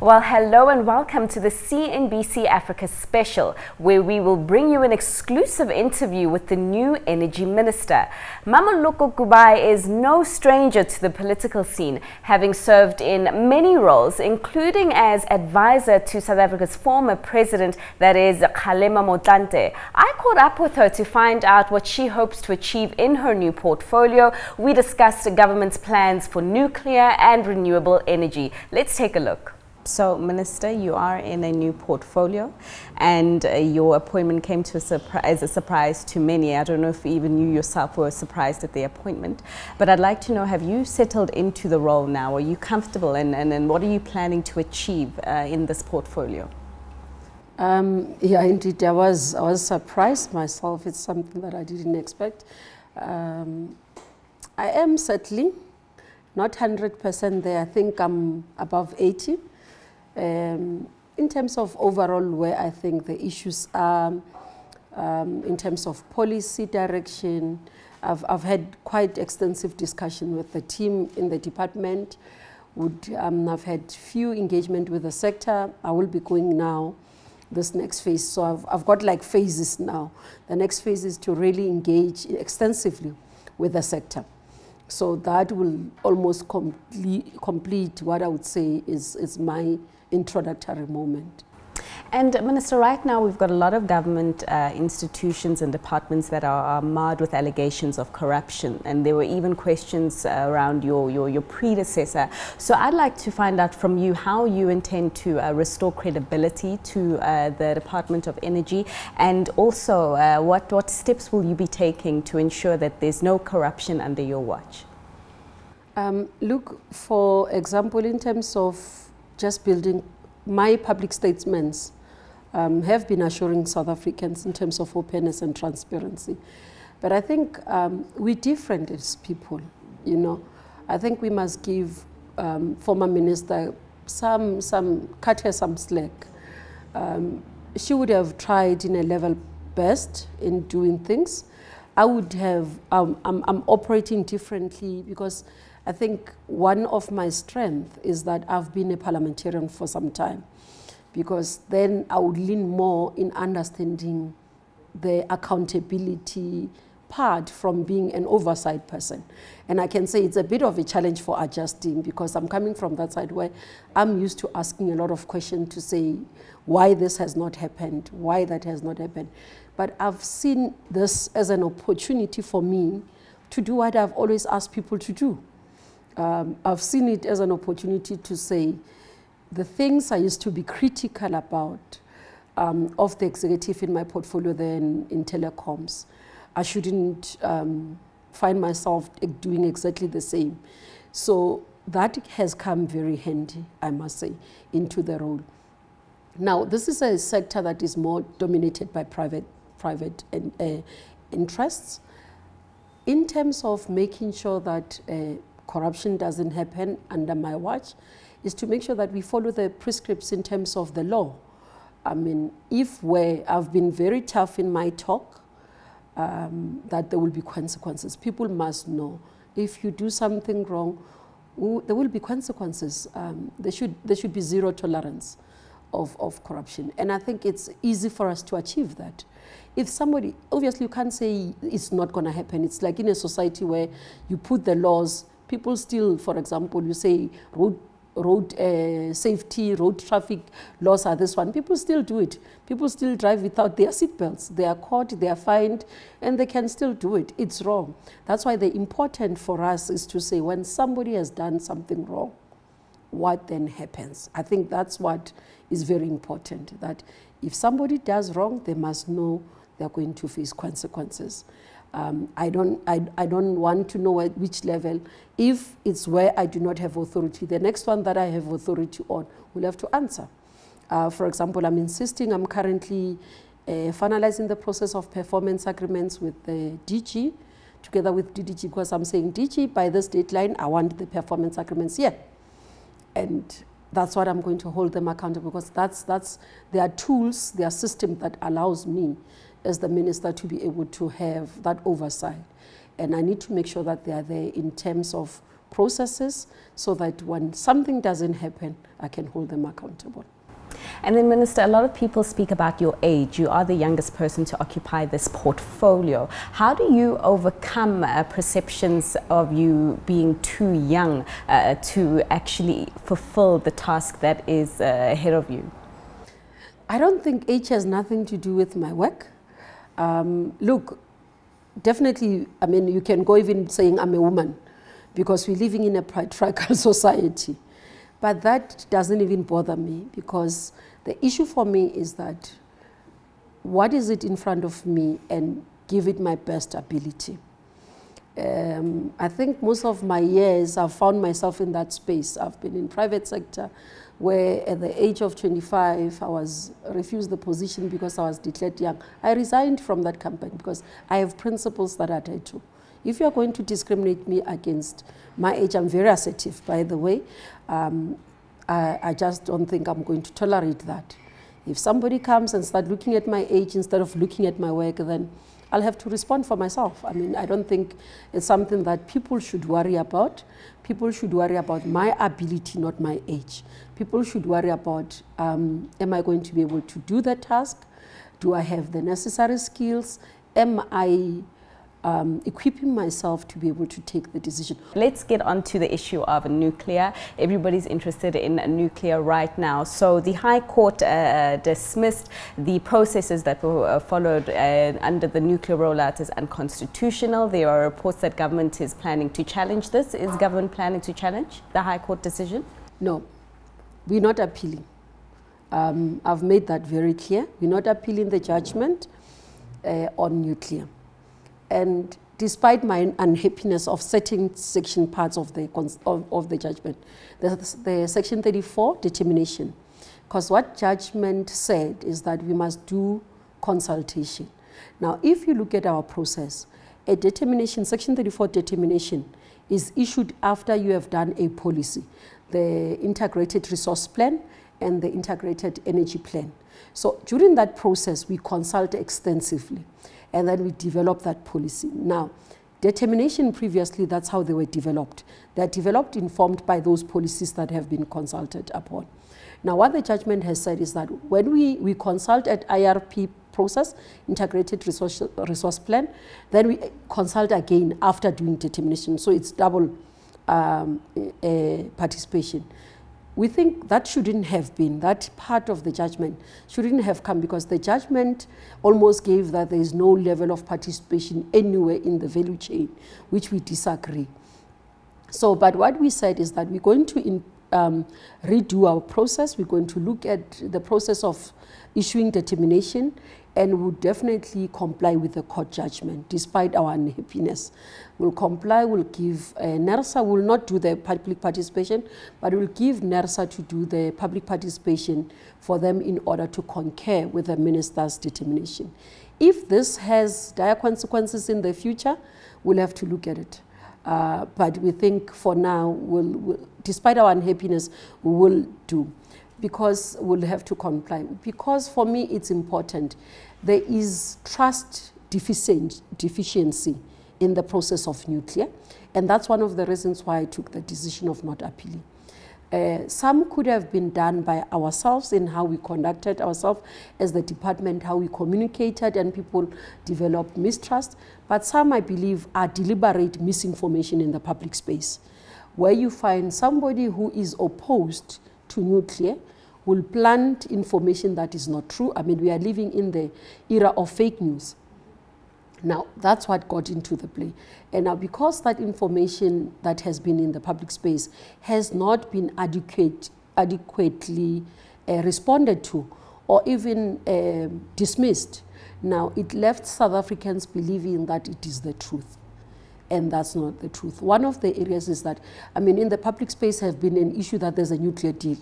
Well, hello and welcome to the CNBC Africa special, where we will bring you an exclusive interview with the new Energy Minister. Mmamoloko Kubayi is no stranger to the political scene, having served in many roles, including as advisor to South Africa's former president, that is Kgalema Mothlante. I caught up with her to find out what she hopes to achieve in her new portfolio. We discussed the government's plans for nuclear and renewable energy. Let's take a look. So, Minister, you are in a new portfolio, and your appointment came to as a surprise to many. I don't know if even you yourself were surprised at the appointment, but I'd like to know, have you settled into the role now? Are you comfortable, and what are you planning to achieve in this portfolio? Yeah, indeed, I was surprised myself. It's something that I didn't expect. I am settling, not 100% there. I think I'm above 80. In terms of overall where I think the issues are, in terms of policy direction, I've had quite extensive discussion with the team in the department. I've had few engagement with the sector. I will be going now this next phase. So I've got like phases now. The next phase is to really engage extensively with the sector. So that will almost complete what I would say is my introductory moment. And Minister, right now we've got a lot of government institutions and departments that are marred with allegations of corruption, and there were even questions around your predecessor. So I'd like to find out from you how you intend to restore credibility to the Department of Energy, and also what steps will you be taking to ensure that there's no corruption under your watch? Look, for example, in terms of just building, my public statements have been assuring South Africans in terms of openness and transparency. But I think we're different as people, you know. I think we must give former minister cut her some slack. She would have tried in a level best in doing things. I would have, I'm operating differently because I think one of my strengths is that I've been a parliamentarian for some time, because then I would lean more in understanding the accountability part from being an oversight person. And I can say it's a bit of a challenge for adjusting, because I'm coming from that side where I'm used to asking a lot of questions to say why this has not happened, why that has not happened. But I've seen this as an opportunity for me to do what I've always asked people to do. I've seen it as an opportunity to say the things I used to be critical about of the executive in my portfolio then in telecoms, I shouldn't find myself doing exactly the same. So that has come very handy, I must say, into the role. Now, this is a sector that is more dominated by private interests. In terms of making sure that corruption doesn't happen under my watch, is to make sure that we follow the prescripts in terms of the law. I mean, I've been very tough in my talk, that there will be consequences. People must know if you do something wrong, there will be consequences. There should be zero tolerance of corruption. And I think it's easy for us to achieve that. If somebody, obviously you can't say it's not going to happen. It's like in a society where you put the laws, people still, for example, you say road safety, road traffic laws are this one. People still do it. People still drive without their seatbelts. They are caught, they are fined, and they can still do it. It's wrong. That's why the important for us is to say when somebody has done something wrong, what then happens? I think that's what is very important, that if somebody does wrong, they must know they're going to face consequences. I don't want to know at which level. If it's where I do not have authority, the next one that I have authority on will have to answer. For example, I'm insisting, I'm currently finalizing the process of performance agreements with the DG, together with DDG, because I'm saying, DG, by this deadline, I want the performance agreements here. And that's what I'm going to hold them accountable, because there are tools, there are systems that allows me as the minister to be able to have that oversight. And I need to make sure that they are there in terms of processes so that when something doesn't happen, I can hold them accountable. And then, Minister, a lot of people speak about your age. You are the youngest person to occupy this portfolio. How do you overcome perceptions of you being too young to actually fulfill the task that is ahead of you? I don't think age has nothing to do with my work. Look, definitely, I mean, you can go even saying I'm a woman because we're living in a patriarchal society. But that doesn't even bother me, because the issue for me is that what is it in front of me, and give it my best ability. I think most of my years I've found myself in that space. I've been in private sector where at the age of 25 I was refused the position because I was declared young. I resigned from that company because I have principles that I adhere to. If you're going to discriminate me against my age, I'm very assertive, by the way. I just don't think I'm going to tolerate that. If somebody comes and starts looking at my age instead of looking at my work, then I'll have to respond for myself. I mean, I don't think it's something that people should worry about. People should worry about my ability, not my age. People should worry about, am I going to be able to do that task? Do I have the necessary skills? Am I equipping myself to be able to take the decision? Let's get on to the issue of nuclear. Everybody's interested in nuclear right now. So the High Court dismissed the processes that were followed under the nuclear rollout as unconstitutional. There are reports that government is planning to challenge this. Is government planning to challenge the High Court decision? No, we're not appealing. I've made that very clear. We're not appealing the judgment on nuclear. And despite my unhappiness of certain section parts of the judgment, the Section 34 determination, because what judgment said is that we must do consultation. Now, if you look at our process, a determination, Section 34 determination, is issued after you have done a policy, the integrated resource plan and the integrated energy plan. So during that process, we consult extensively, and then we develop that policy. Now, determination previously, that's how they were developed. They're developed informed by those policies that have been consulted upon. Now, what the judgment has said is that when we consult at IRP process, integrated resource plan, then we consult again after doing determination. So it's double participation. We think that shouldn't have been, that part of the judgment shouldn't have come, because the judgment almost gave that there is no level of participation anywhere in the value chain, which we disagree. So, but what we said is that we're going to redo our process. We're going to look at the process of issuing determination, and we'll definitely comply with the court judgment, despite our unhappiness. We'll comply, we'll give, NERSA will not do the public participation, but we'll give NERSA to do the public participation for them in order to concur with the minister's determination. If this has dire consequences in the future, we'll have to look at it. But we think for now, despite our unhappiness, we will do, because we'll have to comply. Because for me, it's important. There is trust deficiency in the process of nuclear, and that's one of the reasons why I took the decision of not appealing. Some could have been done by ourselves in how we conducted ourselves as the department, how we communicated, and people developed mistrust. But some, I believe, are deliberate misinformation in the public space, where you find somebody who is opposed to nuclear will plant information that is not true. I mean, we are living in the era of fake news. Now, that's what got into the play. And now, because that information that has been in the public space has not been adequately responded to, or even dismissed, now it left South Africans believing that it is the truth. And that's not the truth. One of the areas is that, I mean, in the public space has been an issue that there's a nuclear deal,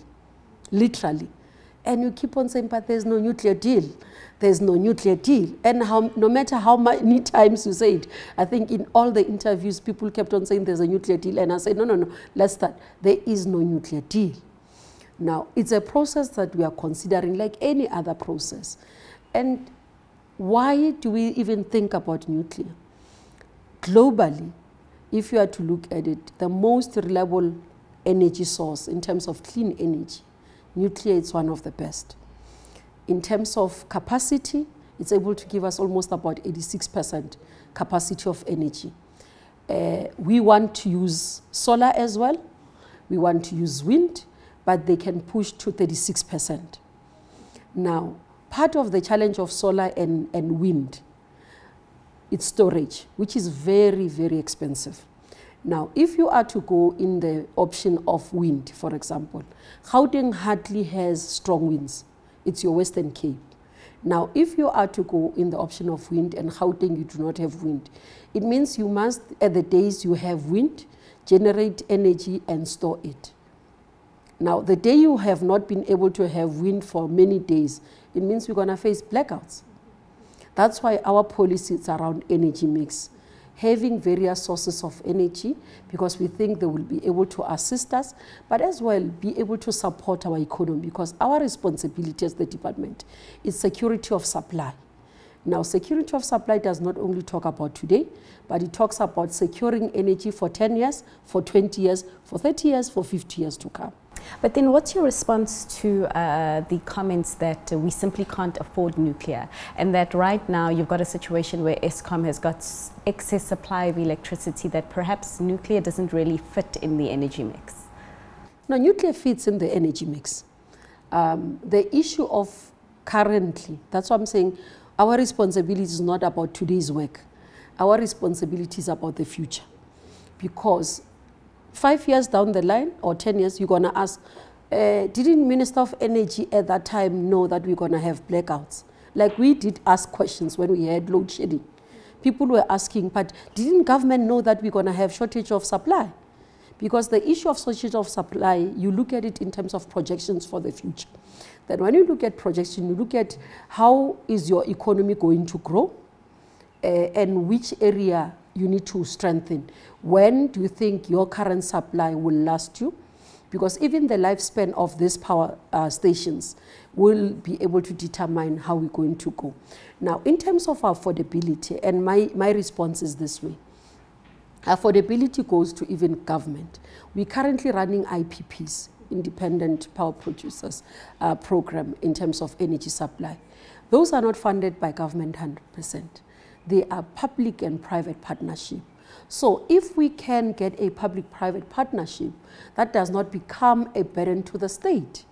literally. And you keep on saying, but there's no nuclear deal. There's no nuclear deal. And no matter how many times you say it, I think in all the interviews, people kept on saying there's a nuclear deal. And I said, no, let's start. There is no nuclear deal. Now, it's a process that we are considering like any other process. And why do we even think about nuclear? Globally, if you are to look at it, the most reliable energy source in terms of clean energy, nuclear is one of the best. In terms of capacity, it's able to give us almost about 86% capacity of energy. We want to use solar as well. We want to use wind, but they can push to 36%. Now, part of the challenge of solar and wind, it's storage, which is very, very expensive. Now, if you are to go in the option of wind, for example, Gauteng hardly has strong winds. It's your Western Cape. Now, if you are to go in the option of wind and Gauteng you do not have wind, it means you must, at the days you have wind, generate energy and store it. Now, the day you have not been able to have wind for many days, it means we're going to face blackouts. That's why our policy is around energy mix, having various sources of energy, because we think they will be able to assist us, but as well be able to support our economy, because our responsibility as the department is security of supply. Now, security of supply does not only talk about today, but it talks about securing energy for 10 years, for 20 years, for 30 years, for 50 years to come. But then what's your response to the comments that we simply can't afford nuclear, and that right now you've got a situation where Eskom has got excess supply of electricity, that perhaps nuclear doesn't really fit in the energy mix? No, nuclear fits in the energy mix. The issue of currently, that's what I'm saying, our responsibility is not about today's work. Our responsibility is about the future. Because 5 years down the line, or 10 years, you're going to ask, didn't Minister of Energy at that time know that we're going to have blackouts? Like we did ask questions when we had load shedding. People were asking, but didn't government know that we're going to have shortage of supply? Because the issue of shortage of supply, you look at it in terms of projections for the future. Then when you look at projection, you look at how is your economy going to grow and which area you need to strengthen. When do you think your current supply will last you? Because even the lifespan of these power stations will be able to determine how we're going to go. Now, in terms of affordability, and my response is this way. Affordability goes to even government. We're currently running IPPs, Independent Power Producers program in terms of energy supply. Those are not funded by government 100%. They are public and private partnership. So if we can get a public-private partnership that does not become a burden to the state,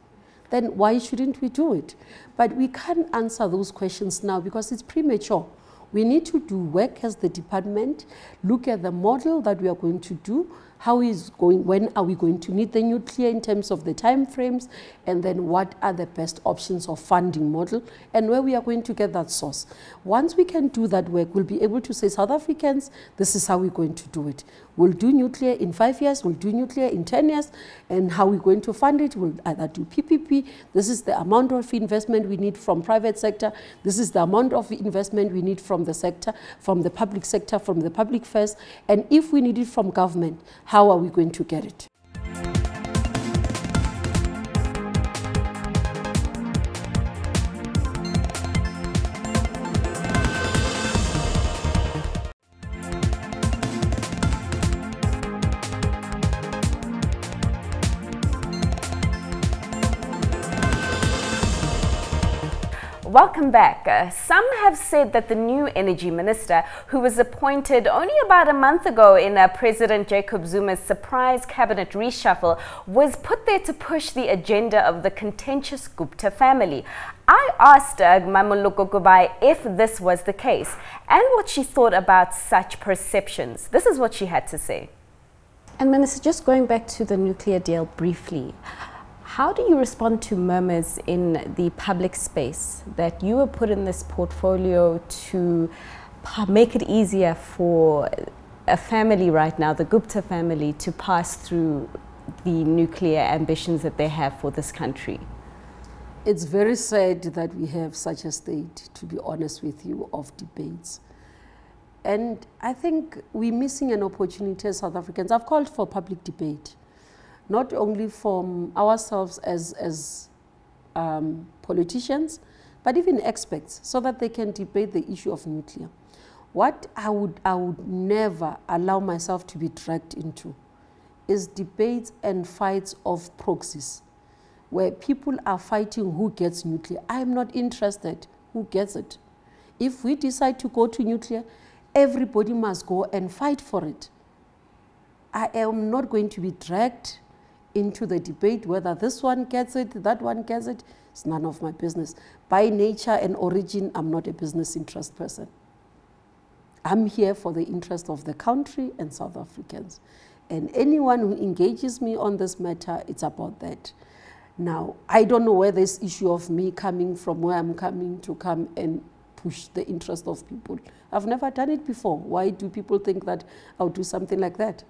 then why shouldn't we do it? But we can't answer those questions now because it's premature. We need to do work as the department, look at the model that we are going to do, how is going, when are we going to need the nuclear in terms of the time frames, and then what are the best options of funding model, and where we are going to get that source. Once we can do that work, we'll be able to say, South Africans, this is how we're going to do it. We'll do nuclear in 5 years, we'll do nuclear in 10 years, and how we're going to fund it, we'll either do PPP, this is the amount of investment we need from private sector, this is the amount of investment we need from the sector, from the public sector, from the public first, and if we need it from government, how are we going to get it? Welcome back. Some have said that the new energy minister, who was appointed only about a month ago in President Jacob Zuma's surprise cabinet reshuffle, was put there to push the agenda of the contentious Gupta family. I asked Mmamoloko Kubayi if this was the case and what she thought about such perceptions. This is what she had to say. And Minister, just going back to the nuclear deal briefly, how do you respond to murmurs in the public space that you were put in this portfolio to make it easier for a family right now, the Gupta family, to pass through the nuclear ambitions that they have for this country? It's very sad that we have such a state, to be honest with you, of debates. And I think we're missing an opportunity as South Africans. I've called for public debate, not only from ourselves as politicians, but even experts, so that they can debate the issue of nuclear. What I would never allow myself to be dragged into is debates and fights of proxies, where people are fighting who gets nuclear. I'm not interested who gets it. If we decide to go to nuclear, everybody must go and fight for it. I am not going to be dragged into the debate whether this one gets it, that one gets it. It's none of my business. By nature and origin, I'm not a business interest person. I'm here for the interest of the country and South Africans. And anyone who engages me on this matter, it's about that. Now, I don't know where this issue of me coming from where I'm coming to come and push the interest of people. I've never done it before. Why do people think that I'll do something like that?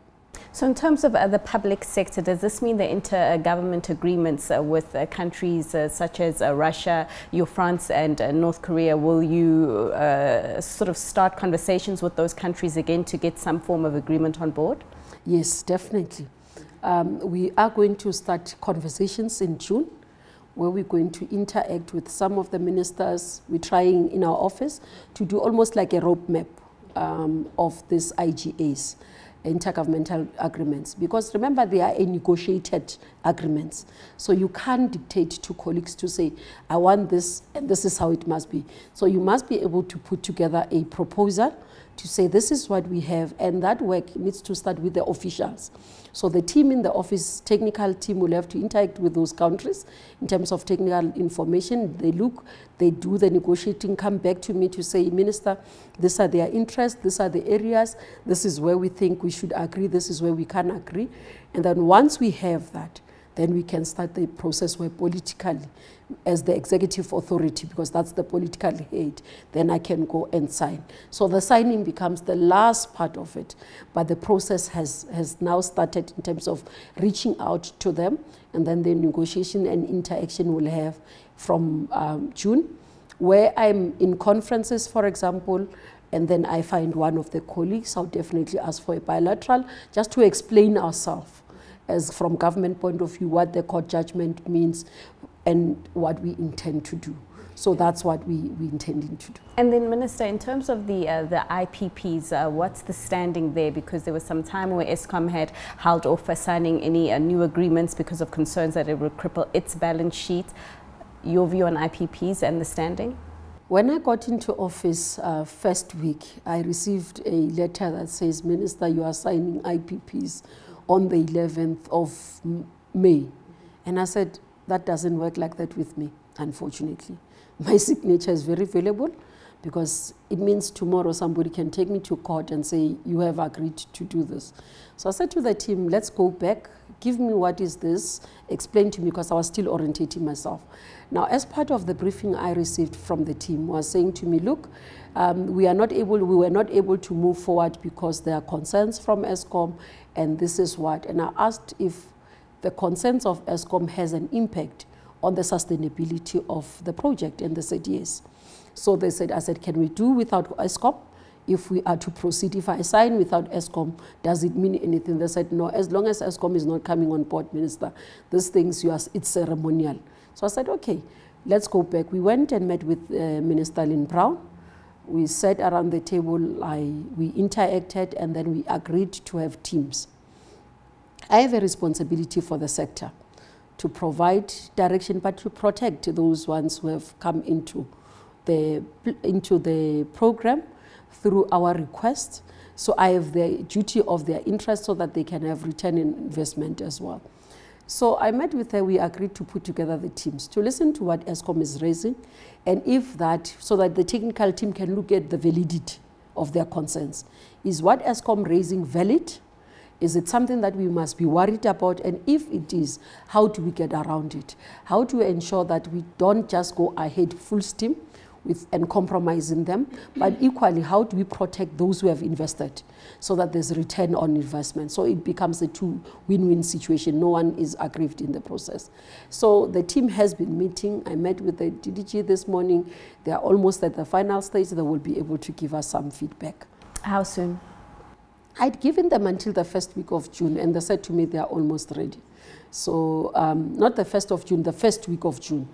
So in terms of the public sector, does this mean the intergovernment agreements with countries such as Russia, France and North Korea, will you sort of start conversations with those countries again to get some form of agreement on board? Yes, definitely. We are going to start conversations in June, where we're going to interact with some of the ministers. We're trying in our office to do almost like a roadmap of these IGAs, intergovernmental agreements, because remember they are negotiated agreements. So you can't dictate to colleagues to say, I want this and this is how it must be. So you must be able to put together a proposal to say this is what we have, and that work needs to start with the officials. So the team in the office, technical team, will have to interact with those countries in terms of technical information. They look, they do the negotiating, come back to me to say, Minister, these are their interests, these are the areas, this is where we think we should agree, this is where we can agree. And then once we have that, then we can start the process where politically, as the executive authority, because that's the political head, then I can go and sign. So the signing becomes the last part of it, but the process has now started in terms of reaching out to them, and then the negotiation and interaction will have from June, where I'm in conferences, for example, and then I find one of the colleagues, I'll definitely ask for a bilateral, just to explain ourselves, as from government point of view, what the court judgment means and what we intend to do. So that's what we intending to do. And then, Minister, in terms of the IPPs, what's the standing there? Because there was some time where Eskom had held off signing any new agreements because of concerns that it would cripple its balance sheet. Your view on IPPs and the standing? When I got into office first week, I received a letter that says, Minister, you are signing IPPs on the 11th of May. And I said, that doesn't work like that with me, unfortunately. My signature is very valuable because it means tomorrow somebody can take me to court and say, you have agreed to do this. So I said to the team, let's go back, give me what is this, explain to me, because I was still orientating myself. Now, as part of the briefing I received from the team was saying to me, look, we were not able to move forward because there are concerns from Eskom, and this is what. And I asked if the concerns of Eskom has an impact on the sustainability of the project, and they said yes. So they said, I said, can we do without Eskom? If we are to proceed, if I sign without Eskom, does it mean anything? They said, no, as long as Eskom is not coming on board, Minister, these things, it's ceremonial. So I said, okay, let's go back. We went and met with Minister Lynn Brown. We sat around the table, we interacted, and then we agreed to have teams. I have a responsibility for the sector to provide direction, but to protect those ones who have come into the program through our request. So I have the duty of their interest so that they can have return in investment as well. So I met with her, we agreed to put together the teams to listen to what Eskom is raising, and if that, so that the technical team can look at the validity of their concerns. Is what Eskom raising valid? Is it something that we must be worried about? And if it is, how do we get around it? How to ensure that we don't just go ahead full steam and compromising them, but equally, how do we protect those who have invested so that there's return on investment? So it becomes a win-win situation. No one is aggrieved in the process. So the team has been meeting. I met with the DDG this morning. They are almost at the final stage. They will be able to give us some feedback. How soon? I'd given them until the first week of June, and they said to me they are almost ready. So not the 1st of June, the first week of June.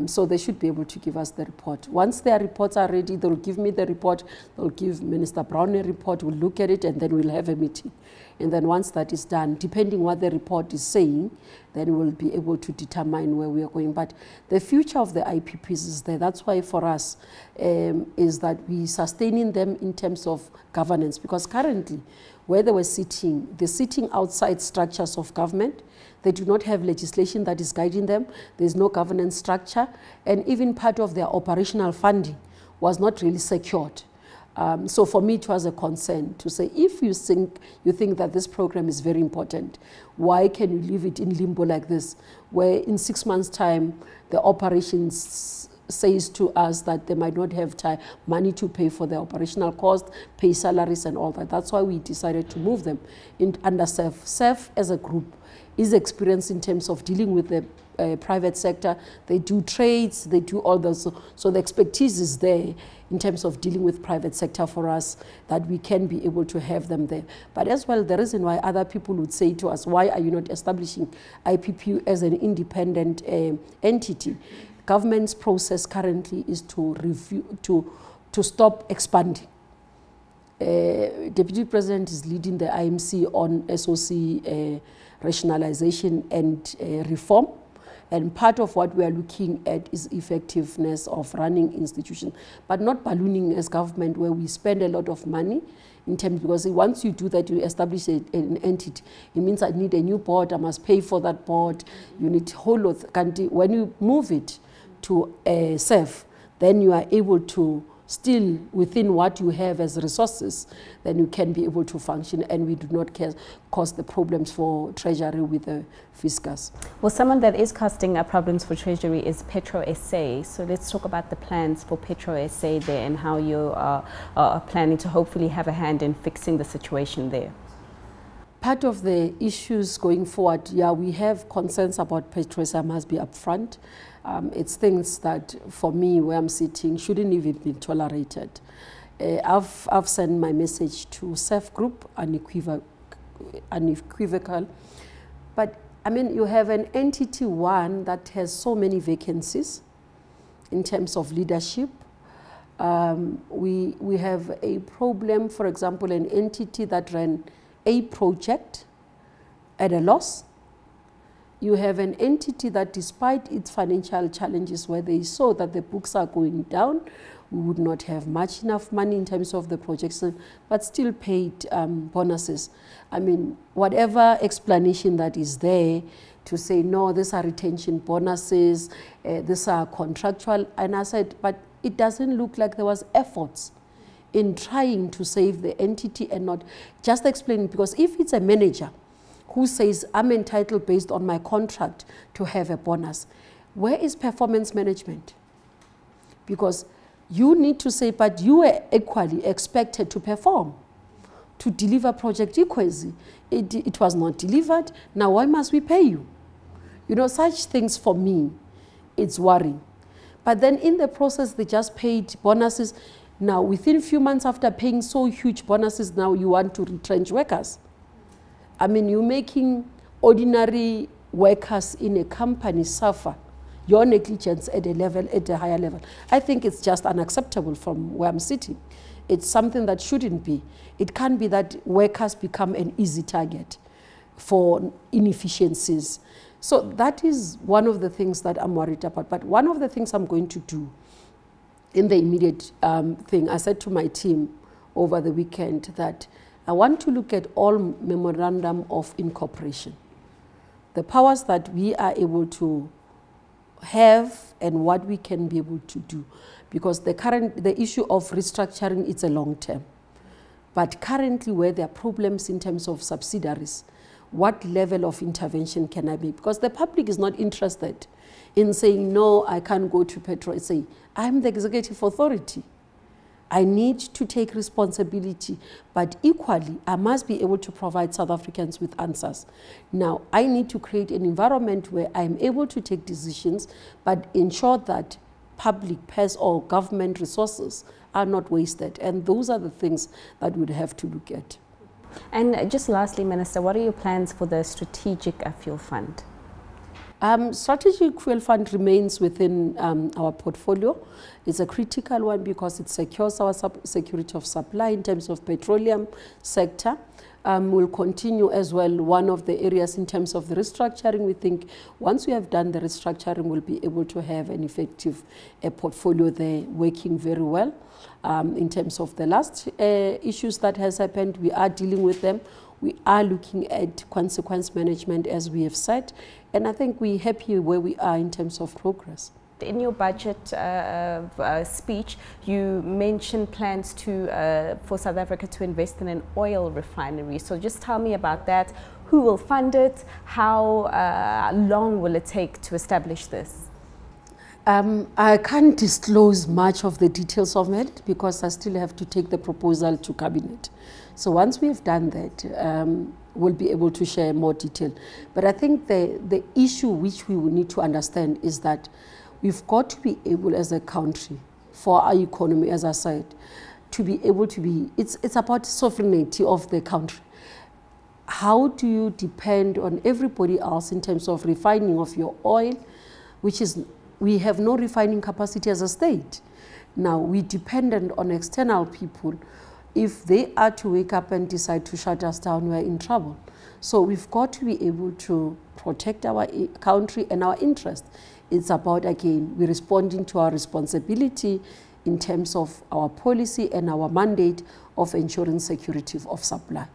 So they should be able to give us the report. Once their reports are ready, they'll give me the report, they'll give Minister Brown a report, we'll look at it, and then we'll have a meeting. And then once that is done, depending what the report is saying, then we'll be able to determine where we are going. But the future of the IPPs is there. That's why for us is that we sustaining them in terms of governance, because currently where they were sitting, they're sitting outside structures of government. They do not have legislation that is guiding them. There's no governance structure. And even part of their operational funding was not really secured. So for me, it was a concern to say, if you think that this program is very important, why can you leave it in limbo like this, where in 6 months' time, the operations says to us that they might not have money to pay for the operational cost, pay salaries and all that. That's why we decided to move them under SAF. SAF as a group is experienced in terms of dealing with the private sector. They do trades, they do all those. So the expertise is there in terms of dealing with private sector for us, that we can be able to have them there. But as well, the reason why other people would say to us, why are you not establishing IPP as an independent entity? Government's process currently is to review, to stop expanding. Deputy President is leading the IMC on SOC rationalization and reform. And part of what we are looking at is effectiveness of running institutions, but not ballooning as government, where we spend a lot of money in terms, because once you do that, you establish an entity. It means I need a new board, I must pay for that board. You need whole of country. When you move it to SAF, then you are able to still within what you have as resources, then you can be able to function, and we do not cause the problems for Treasury with the fiscus. Well, someone that is causing problems for Treasury is PetroSA. So let's talk about the plans for PetroSA there and how you are planning to hopefully have a hand in fixing the situation there. Part of the issues going forward, yeah, we have concerns about PetroSA must be upfront. It's things that, for me, where I'm sitting, shouldn't even be tolerated. I've sent my message to SAF Group, unequivocal. But, I mean, you have an entity, one, that has so many vacancies in terms of leadership. We have a problem, for example, an entity that ran a project at a loss. You have an entity that, despite its financial challenges, where they saw that the books are going down, we would not have enough money in terms of the projection, but still paid bonuses. I mean, whatever explanation that is there to say, no, these are retention bonuses, these are contractual. And I said, but it doesn't look like there was efforts in trying to save the entity, and not just explaining, because if it's a manager who says, I'm entitled based on my contract to have a bonus, where is performance management? Because you need to say, but you were equally expected to perform, to deliver project equally. It was not delivered, now why must we pay you? You know, such things for me, it's worrying. But then in the process, they just paid bonuses. Now, within a few months after paying so huge bonuses, now you want to retrench workers. I mean, you're making ordinary workers in a company suffer your negligence at a higher level. I think it's just unacceptable from where I'm sitting. It's something that shouldn't be. It can't be that workers become an easy target for inefficiencies. So that is one of the things that I'm worried about. But one of the things I'm going to do in the immediate thing, I said to my team over the weekend that I want to look at all memorandum of incorporation, the powers that we are able to have and what we can be able to do. Because the issue of restructuring, it's a long term. But currently where there are problems in terms of subsidiaries, what level of intervention can I make? Because the public is not interested in saying, no, I can't go to PetroSA. I'm the executive authority. I need to take responsibility, but equally, I must be able to provide South Africans with answers. Now, I need to create an environment where I'm able to take decisions, but ensure that public purse or government resources are not wasted. And those are the things that we'd have to look at. And just lastly, Minister, what are your plans for the Strategic Fuel Fund? Strategic Fuel Fund remains within our portfolio. It's a critical one because it secures our security of supply in terms of petroleum sector. We'll continue as well. One of the areas in terms of the restructuring, we think once we have done the restructuring, we'll be able to have an effective portfolio there working very well. In terms of the last issues that has happened, we are dealing with them. We are looking at consequence management, as we have said, and I think we're happy where we are in terms of progress. In your budget speech, you mentioned plans for South Africa to invest in an oil refinery. So just tell me about that. Who will fund it? How long will it take to establish this? I can't disclose much of the details of it because I still have to take the proposal to Cabinet. So once we've done that, we'll be able to share more detail. But I think the issue which we will need to understand is that we've got to be able as a country, for our economy, as I said, to be able to be, it's about sovereignty of the country. How do you depend on everybody else in terms of refining of your oil, which is, we have no refining capacity as a state. Now, we're dependent on external people. If they are to wake up and decide to shut us down, we're in trouble. So we've got to be able to protect our country and our interest. It's about, again, we're responding to our responsibility in terms of our policy and our mandate of ensuring security of supply.